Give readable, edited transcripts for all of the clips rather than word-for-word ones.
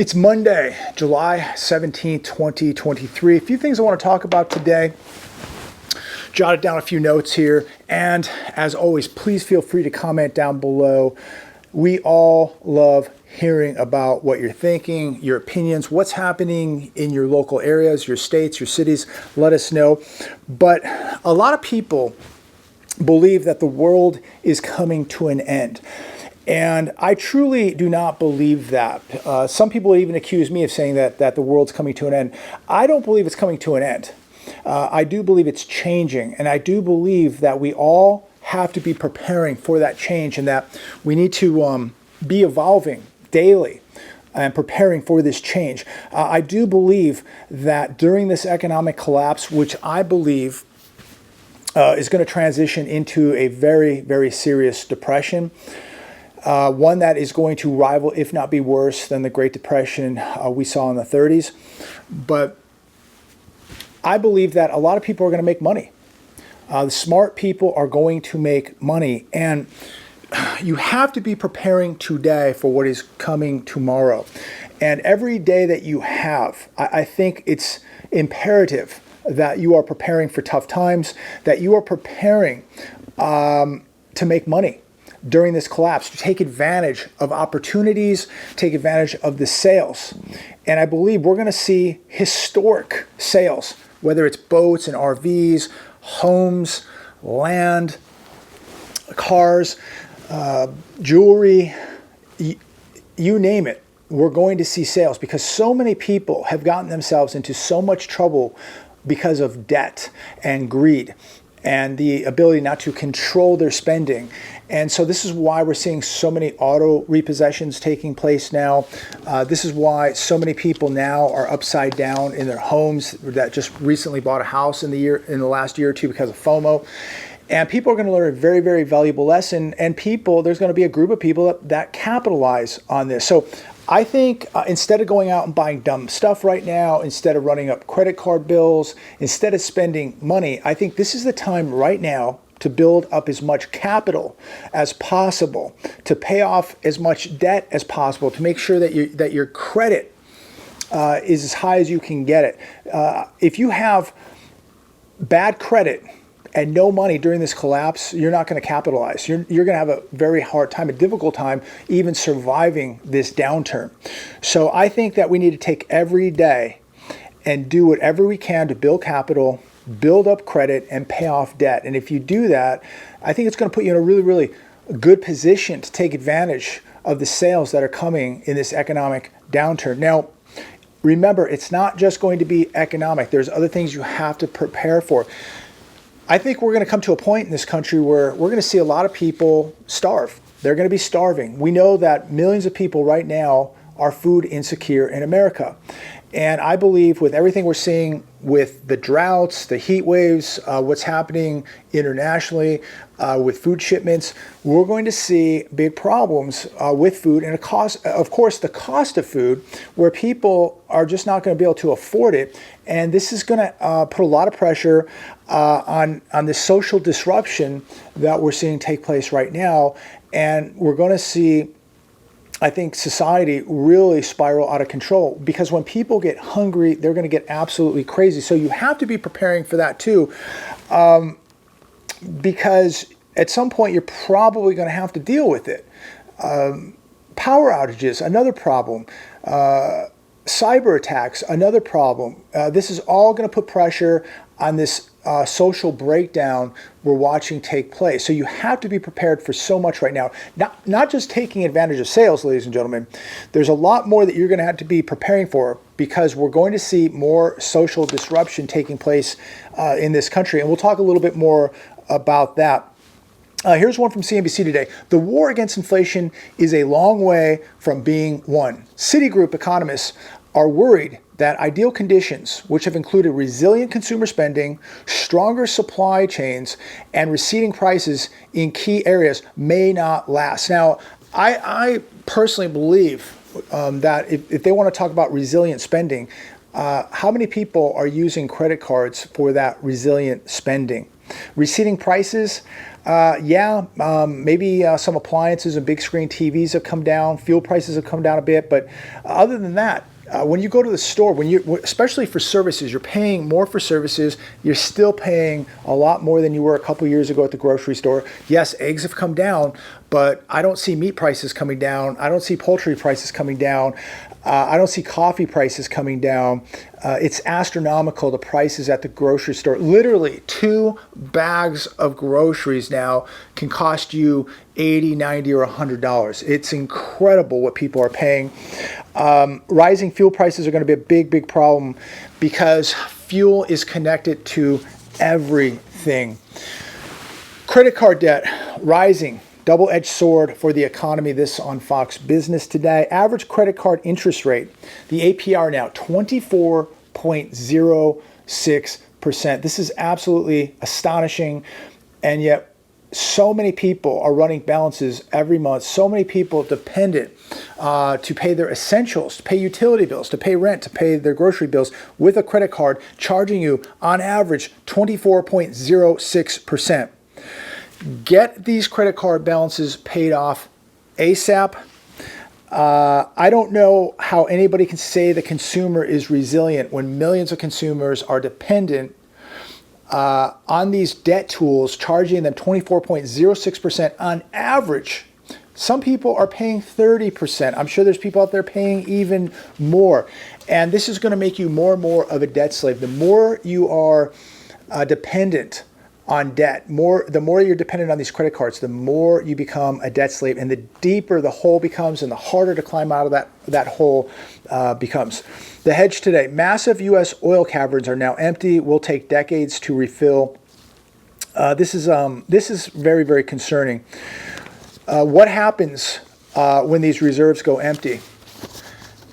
It's Monday, July 17th, 2023. A few things I want to talk about today. Jotted down a few notes here. And as always, please feel free to comment down below. We all love hearing about what you're thinking, your opinions, what's happening in your local areas, your states, your cities. Let us know. But a lot of people believe that the world is coming to an end. And I truly do not believe that. Some people even accuse me of saying that the world's coming to an end. I don't believe it's coming to an end. I do believe it's changing. And I do believe that we all have to be preparing for that change and that we need to be evolving daily and preparing for this change. I do believe that during this economic collapse, which I believe is going to transition into a very, very serious depression, one that is going to rival, if not be worse, than the Great Depression we saw in the 30s. But I believe that a lot of people are going to make money. The smart people are going to make money. And you have to be preparing today for what is coming tomorrow. And every day that you have, I think it's imperative that you are preparing for tough times, that you are preparing to make money during this collapse, to take advantage of opportunities, take advantage of the sales. And I believe we're going to see historic sales, whether it's boats and RVs, homes, land, cars, jewelry, you name it. We're going to see sales because so many people have gotten themselves into so much trouble because of debt and greed and the ability not to control their spending. And so this is why we're seeing so many auto repossessions taking place now. This is why so many people now are upside down in their homes that just recently bought a house in the last year or two because of FOMO. And people are going to learn a very, very valuable lesson. And there's going to be a group of people that capitalize on this. So I think instead of going out and buying dumb stuff right now, instead of running up credit card bills, instead of spending money, I think this is the time right now to build up as much capital as possible, to pay off as much debt as possible, to make sure that your credit is as high as you can get it. If you have bad credit and no money during this collapse, you're not going to capitalize. You're going to have a very hard time, a difficult time, even surviving this downturn. So I think that we need to take every day and do whatever we can to build capital, build up credit, and pay off debt. And if you do that, I think it's going to put you in a really, really good position to take advantage of the sales that are coming in this economic downturn. Now, remember, it's not just going to be economic. There's other things you have to prepare for. I think we're going to come to a point in this country where we're going to see a lot of people starve. They're going to be starving. We know that millions of people right now are food insecure in America. And I believe with everything we're seeing with the droughts, the heat waves, what's happening internationally with food shipments, we're going to see big problems with food and of course, the cost of food, where people are just not going to be able to afford it. And this is going to put a lot of pressure on the social disruption that we're seeing take place right now. And we're going to see, I think, society really spiral out of control, because when people get hungry, they're going to get absolutely crazy. So you have to be preparing for that too, because at some point you're probably going to have to deal with it. Power outages, another problem. Cyber attacks, another problem. This is all going to put pressure on this social breakdown we're watching take place. So you have to be prepared for so much right now. Not just taking advantage of sales, ladies and gentlemen. There's a lot more that you're going to have to be preparing for, because we're going to see more social disruption taking place in this country. And we'll talk a little bit more about that. Here's one from CNBC today. The war against inflation is a long way from being won. Citigroup economists are worried that ideal conditions, which have included resilient consumer spending, stronger supply chains, and receding prices in key areas, may not last. Now, I personally believe that if they want to talk about resilient spending, how many people are using credit cards for that resilient spending? Receding prices, Maybe some appliances and big screen TVs have come down. Fuel prices have come down a bit. But other than that, when you go to the store, especially for services, you're paying more for services. You're still paying a lot more than you were a couple years ago at the grocery store. Yes, eggs have come down, but I don't see meat prices coming down. I don't see poultry prices coming down. I don't see coffee prices coming down. It's astronomical, the prices at the grocery store. Literally, 2 bags of groceries now can cost you $80, $90, or $100. It's incredible what people are paying. Rising fuel prices are going to be a big, big problem because fuel is connected to everything. Credit card debt rising. Double-edged sword for the economy. This on Fox Business today. Average credit card interest rate, the APR now 24.06%. This is absolutely astonishing, and yet so many people are running balances every month. So many people dependent to pay their essentials, to pay utility bills, to pay rent, to pay their grocery bills with a credit card, charging you on average 24.06%. Get these credit card balances paid off ASAP. I don't know how anybody can say the consumer is resilient when millions of consumers are dependent on these debt tools, charging them 24.06% on average. Some people are paying 30%. I'm sure there's people out there paying even more. And this is going to make you more and more of a debt slave. The more you are dependent on debt, the more you're dependent on these credit cards, the more you become a debt slave, and the deeper the hole becomes and the harder to climb out of that hole becomes. The hedge today, massive U.S. oil caverns are now empty, will take decades to refill. This is very, very concerning. What happens when these reserves go empty?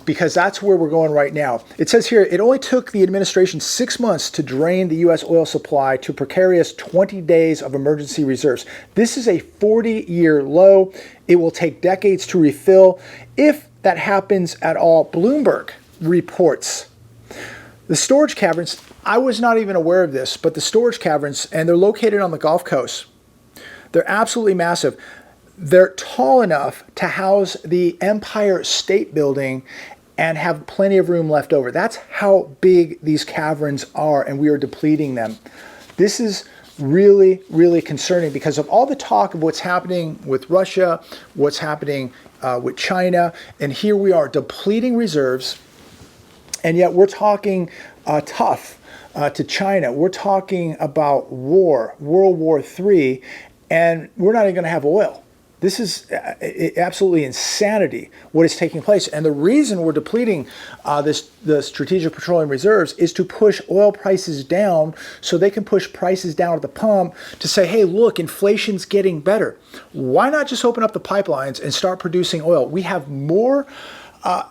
Because that's where we're going right now. It says here, it only took the administration 6 months to drain the U.S. oil supply to precarious 20 days of emergency reserves. This is a 40-year low. It will take decades to refill. If that happens at all, Bloomberg reports the storage caverns, I was not even aware of this, but the storage caverns, and they're located on the Gulf Coast. They're absolutely massive. They're tall enough to house the Empire State Building and have plenty of room left over. That's how big these caverns are, and we are depleting them. This is really, really concerning because of all the talk of what's happening with Russia, what's happening with China, and here we are depleting reserves, and yet we're talking tough to China. We're talking about war, World War III, and we're not even going to have oil. This is absolutely insanity what is taking place. And the reason we're depleting the strategic petroleum reserves is to push oil prices down so they can push prices down at the pump to say, hey, look, inflation's getting better. Why not just open up the pipelines and start producing oil? We have more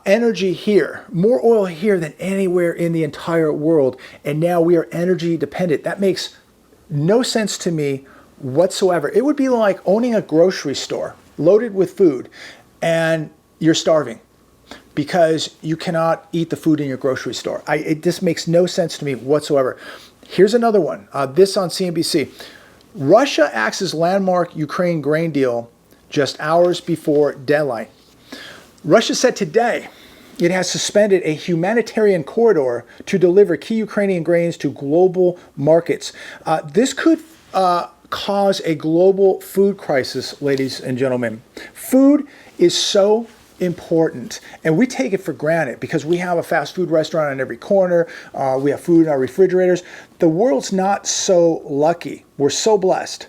energy here, more oil here than anywhere in the entire world. And now we are energy dependent. That makes no sense to me whatsoever. It would be like owning a grocery store loaded with food and you're starving because you cannot eat the food in your grocery store. It just makes no sense to me whatsoever. Here's another one, this on CNBC. Russia axes landmark Ukraine grain deal just hours before deadline. Russia said today it has suspended a humanitarian corridor to deliver key Ukrainian grains to global markets. This could cause a global food crisis, ladies and gentlemen. Food is so important, and we take it for granted because we have a fast food restaurant on every corner. We have food in our refrigerators. The world's not so lucky. We're so blessed.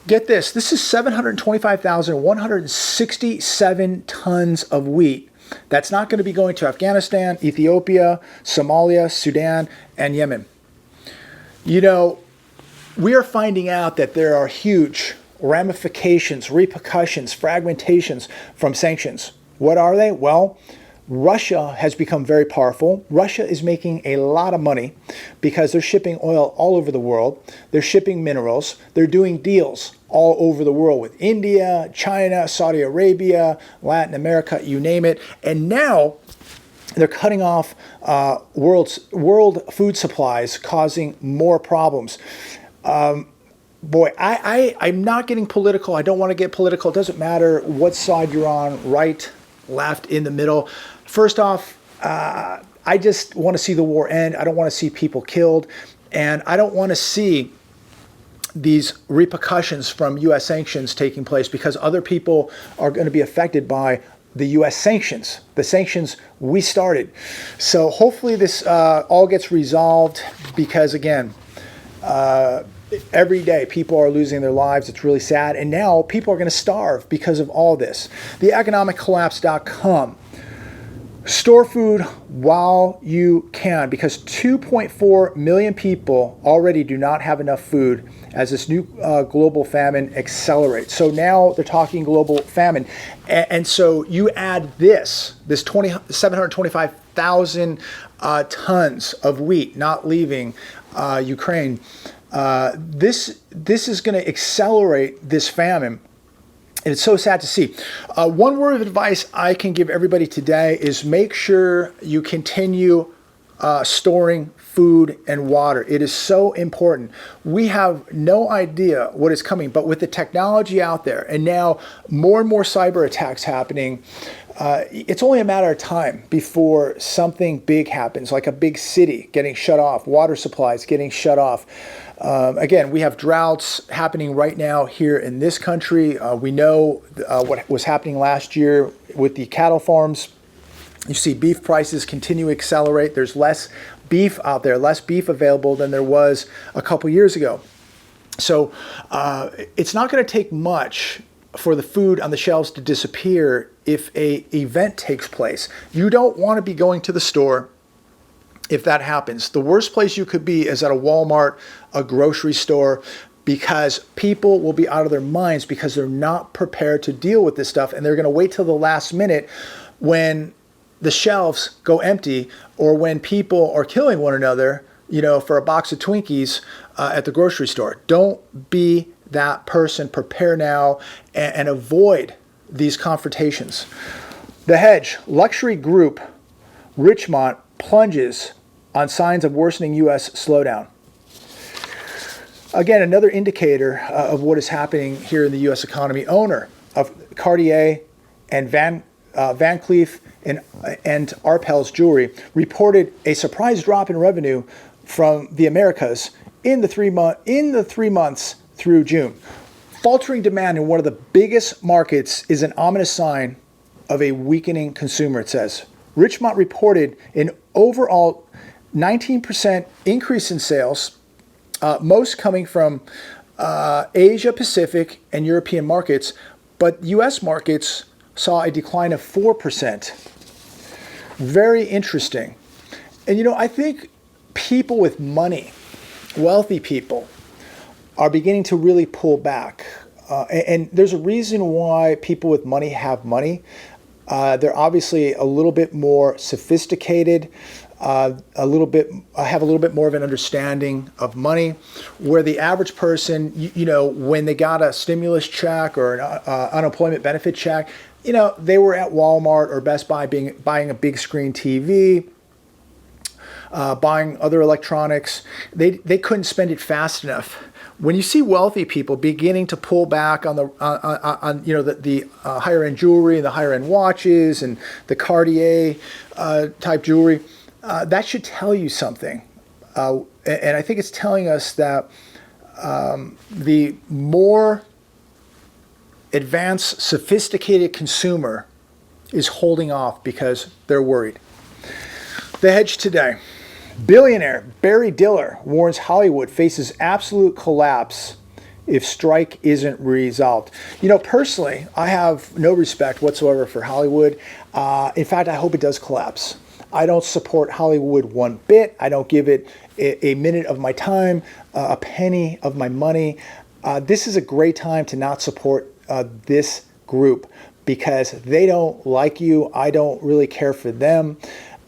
Get this. This is 725,167 tons of wheat. That's not going to be going to Afghanistan, Ethiopia, Somalia, Sudan, and Yemen. You know, we are finding out that there are huge ramifications, repercussions, fragmentations from sanctions. What are they? Well, Russia has become very powerful. Russia is making a lot of money because they're shipping oil all over the world. They're shipping minerals. They're doing deals all over the world with India, China, Saudi Arabia, Latin America, you name it. And now they're cutting off world food supplies, causing more problems. boy, I'm not getting political. I don't want to get political. It doesn't matter what side you're on, right, left, in the middle. First off, I just want to see the war end. I don't want to see people killed. And I don't want to see these repercussions from U.S. sanctions taking place, because other people are going to be affected by the U.S. sanctions, the sanctions we started. So hopefully this all gets resolved, because again, every day people are losing their lives. It's really sad. And now people are going to starve because of all this. TheEconomicCollapse.com. Store food while you can, because 2.4 million people already do not have enough food as this new global famine accelerates. So now they're talking global famine. And so you add this 725,000 tons of wheat not leaving Ukraine. This is going to accelerate this famine. And it's so sad to see. One word of advice I can give everybody today is make sure you continue storing food and water. It is so important. We have no idea what is coming, but with the technology out there and now more and more cyber attacks happening, it's only a matter of time before something big happens, like a big city getting shut off, water supplies getting shut off. Again, we have droughts happening right now here in this country. We know what was happening last year with the cattle farms. You see beef prices continue to accelerate. There's less beef out there, less beef available than there was a couple years ago. So it's not going to take much for the food on the shelves to disappear if an event takes place. You don't want to be going to the store if that happens. The worst place you could be is at a Walmart, a grocery store, because people will be out of their minds because they're not prepared to deal with this stuff, and they're going to wait till the last minute when the shelves go empty or when people are killing one another, for a box of Twinkies at the grocery store. Don't be that person. Prepare now and avoid these confrontations. The Hedge, luxury group Richmond plunges on signs of worsening U.S. slowdown. Again, another indicator of what is happening here in the U.S. economy. Owner of Cartier and Van Cleef and Arpels Jewelry reported a surprise drop in revenue from the Americas in the 3 months through June. Faltering demand in one of the biggest markets is an ominous sign of a weakening consumer, it says. Richmond reported an overall 19% increase in sales, most coming from Asia Pacific and European markets, but U.S. markets saw a decline of 4%. Very interesting. And I think people with money, wealthy people, are beginning to really pull back. And there's a reason why people with money have money. They're obviously a little bit more sophisticated, have a little bit more of an understanding of money, where the average person, when they got a stimulus check or an unemployment benefit check, they were at Walmart or Best Buy buying a big screen TV, buying other electronics. They couldn't spend it fast enough. When you see wealthy people beginning to pull back on the higher end jewelry, the higher end watches, and the Cartier type jewelry, that should tell you something. And I think it's telling us that the more advanced, sophisticated consumer is holding off because they're worried. The Hedge today. Billionaire Barry Diller warns Hollywood faces absolute collapse if strike isn't resolved. Personally, I have no respect whatsoever for Hollywood. In fact, I hope it does collapse. I don't support Hollywood one bit. I don't give it a minute of my time, a penny of my money. This is a great time to not support this group because they don't like you. I don't really care for them.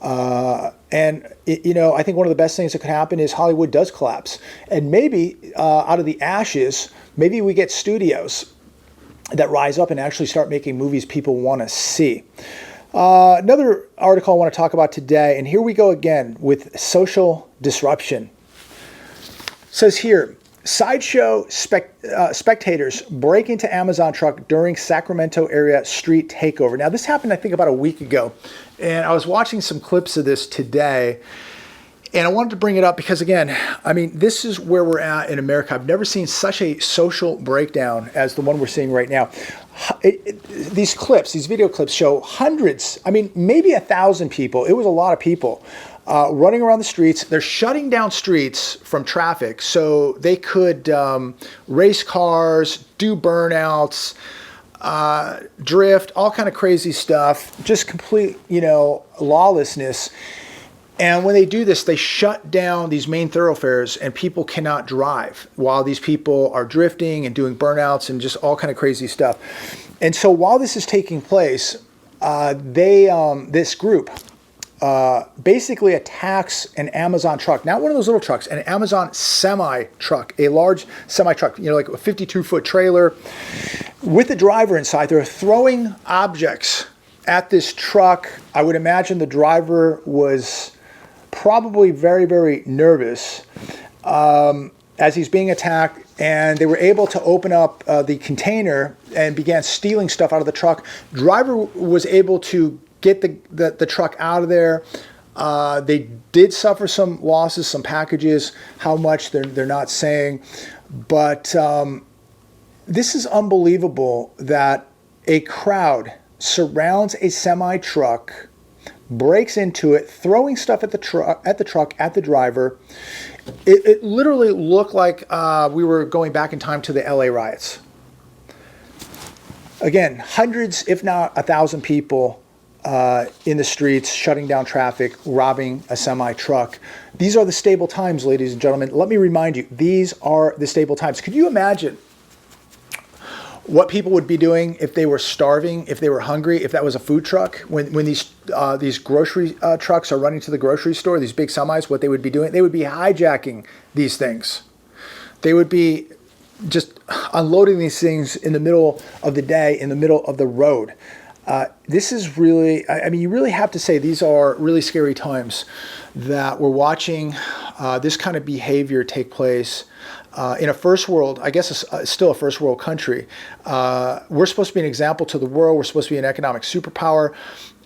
And I think one of the best things that could happen is Hollywood does collapse. And maybe out of the ashes, maybe we get studios that rise up and actually start making movies people want to see. Another article I want to talk about today, and here we go again with social disruption. It says here, Sideshow spectators break into Amazon truck during Sacramento area street takeover. Now, this happened, I think, about a week ago. And I was watching some clips of this today. And I wanted to bring it up because, again, I mean, this is where we're at in America. I've never seen such a social breakdown as the one we're seeing right now. These clips, these video clips show hundreds, I mean, maybe 1,000 people. It was a lot of people running around the streets. They're shutting down streets from traffic so they could race cars, do burnouts, drift, all kind of crazy stuff, just complete, you know, lawlessness. And when they do this, they shut down these main thoroughfares and people cannot drive while these people are drifting and doing burnouts and just all kind of crazy stuff. And so while this is taking place, this group basically attacks an Amazon truck, not one of those little trucks, an Amazon semi truck, a large semi truck, you know, like a 52-foot trailer with the driver inside. They're throwing objects at this truck. I would imagine the driver was probably very, very nervous as he's being attacked, and they were able to open up the container and began stealing stuff out of the truck. Driver was able to get the truck out of there. They did suffer some losses, some packages. How much, they're not saying. But this is unbelievable that a crowd surrounds a semi truck, breaks into it, throwing stuff at the truck, at the driver. It literally looked like we were going back in time to the LA riots. Again, hundreds, if not 1,000 people in the streets, shutting down traffic, robbing a semi truck. These are the stable times, ladies and gentlemen. Let me remind you, these are the stable times. Could you imagine what people would be doing if they were starving, if they were hungry, if that was a food truck? When these grocery trucks are running to the grocery store, these big semis, what they would be doing? They would be hijacking these things. They would be just unloading these things in the middle of the day, in the middle of the road. This is really, I mean, you really have to say these are really scary times that we're watching this kind of behavior take place in a first world, I guess it's still a first world country. We're supposed to be an example to the world. We're supposed to be an economic superpower,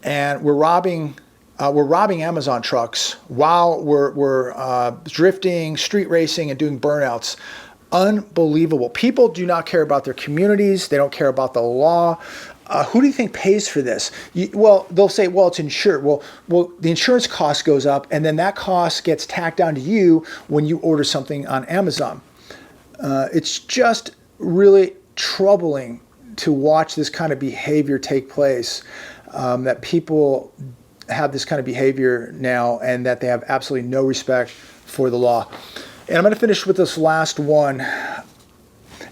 and we're robbing Amazon trucks while we're drifting, street racing, and doing burnouts. Unbelievable. People do not care about their communities. They don't care about the law. Who do you think pays for this? Well, they'll say, well, it's insured. Well, the insurance cost goes up, and then that cost gets tacked down to you when you order something on Amazon. It's just really troubling to watch this kind of behavior take place, that people have this kind of behavior now and that they have absolutely no respect for the law. And I'm going to finish with this last one.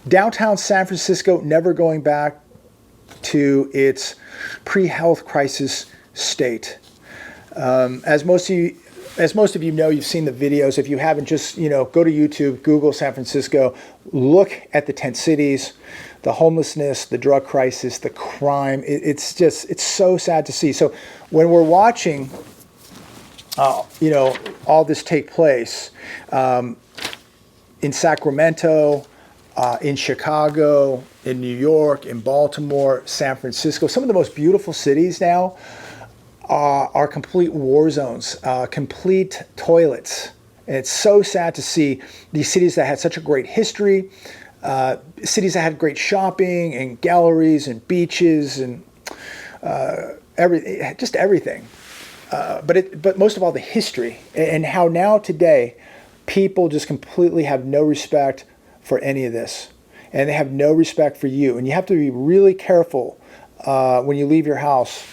Downtown San Francisco never going back to its pre-health crisis state. As most of you know, you've seen the videos. If you haven't, just go to YouTube, Google San Francisco, look at the tent cities, the homelessness, the drug crisis, the crime. It's so sad to see. So when we're watching, all this take place in Sacramento, in Chicago, in New York, in Baltimore, San Francisco, some of the most beautiful cities now are complete war zones, complete toilets. And it's so sad to see these cities that had such a great history, cities that had great shopping and galleries and beaches and everything. But most of all, the history and how now today people just completely have no respect for any of this, and they have no respect for you. And you have to be really careful when you leave your house,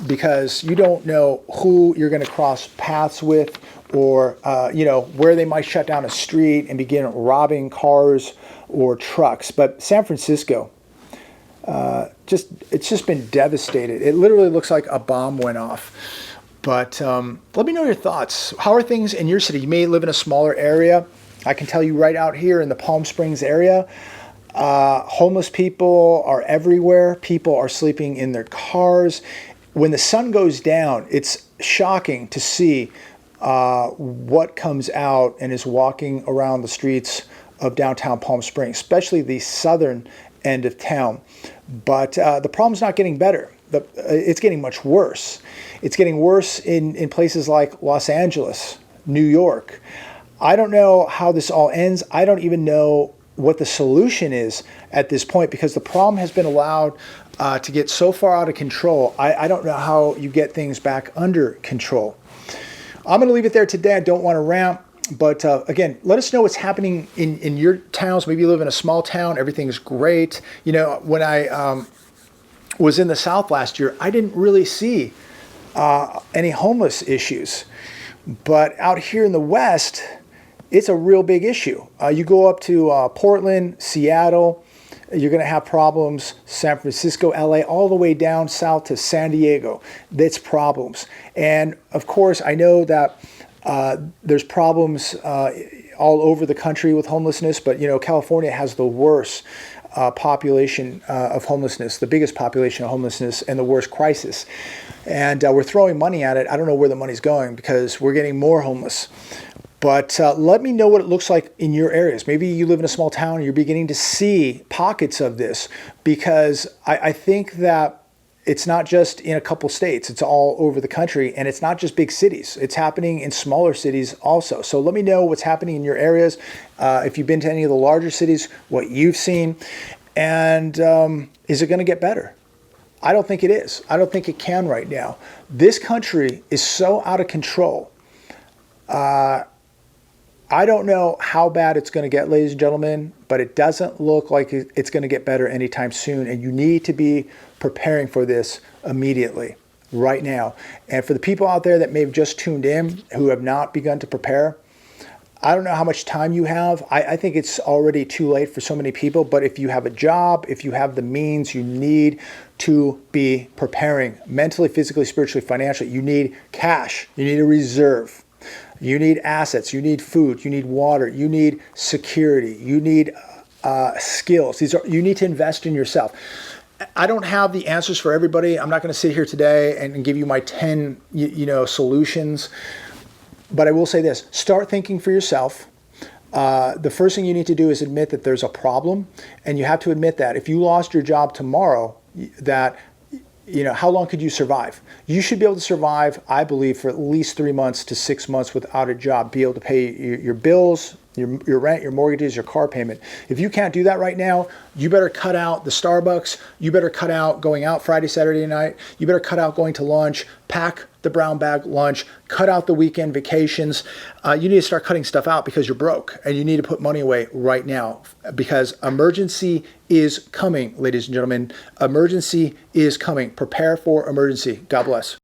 because you don't know who you're going to cross paths with, or where they might shut down a street and begin robbing cars or trucks. But San Francisco, it's just been devastated. It literally looks like a bomb went off. But let me know your thoughts. How are things in your city? You may live in a smaller area. I can tell you right out here in the Palm Springs area, homeless people are everywhere. People are sleeping in their cars. When the sun goes down, it's shocking to see what comes out and is walking around the streets of downtown Palm Springs, especially the southern end of town. But the problem's not getting better. It's getting much worse. It's getting worse in places like Los Angeles, New York. I don't know how this all ends. I don't even know what the solution is at this point, because the problem has been allowed to get so far out of control. I don't know how you get things back under control. I'm going to leave it there today. I don't want to rant. But again, let us know what's happening in your towns. Maybe you live in a small town. Everything's great. You know, when I was in the South last year, I didn't really see any homeless issues. But out here in the West, it's a real big issue. You go up to Portland, Seattle, you're going to have problems. San Francisco, LA, all the way down south to San Diego. That's problems. And of course, I know that there's problems all over the country with homelessness, but you know, California has the worst population of homelessness, the biggest population of homelessness, and the worst crisis. And we're throwing money at it. I don't know where the money's going, because we're getting more homeless. But let me know what it looks like in your areas. Maybe you live in a small town and you're beginning to see pockets of this, because I think that it's not just in a couple states, it's all over the country, and it's not just big cities. It's happening in smaller cities also. So let me know what's happening in your areas. If you've been to any of the larger cities, what you've seen, and is it going to get better? I don't think it is. I don't think it can right now. This country is so out of control. I don't know how bad it's going to get, ladies and gentlemen, but it doesn't look like it's going to get better anytime soon. And you need to be preparing for this immediately, right now. And for the people out there that may have just tuned in, who have not begun to prepare, I don't know how much time you have. I think it's already too late for so many people. But if you have a job, if you have the means, you need to be preparing mentally, physically, spiritually, financially. You need cash. You need a reserve. You need assets, you need food, you need water, you need security, you need skills. You need to invest in yourself. I don't have the answers for everybody. I'm not going to sit here today and give you my 10 solutions. But I will say this, start thinking for yourself. The first thing you need to do is admit that there's a problem, and you have to admit that if you lost your job tomorrow, that how long could you survive? You should be able to survive, I believe, for at least 3 months to 6 months without a job, be able to pay your bills, your rent, your mortgages, your car payment. If you can't do that right now, you better cut out the Starbucks. You better cut out going out Friday, Saturday night. You better cut out going to lunch, pack the brown bag lunch, cut out the weekend vacations. You need to start cutting stuff out, because you're broke, and you need to put money away right now, because emergency is coming, ladies and gentlemen. Emergency is coming. Prepare for emergency. God bless.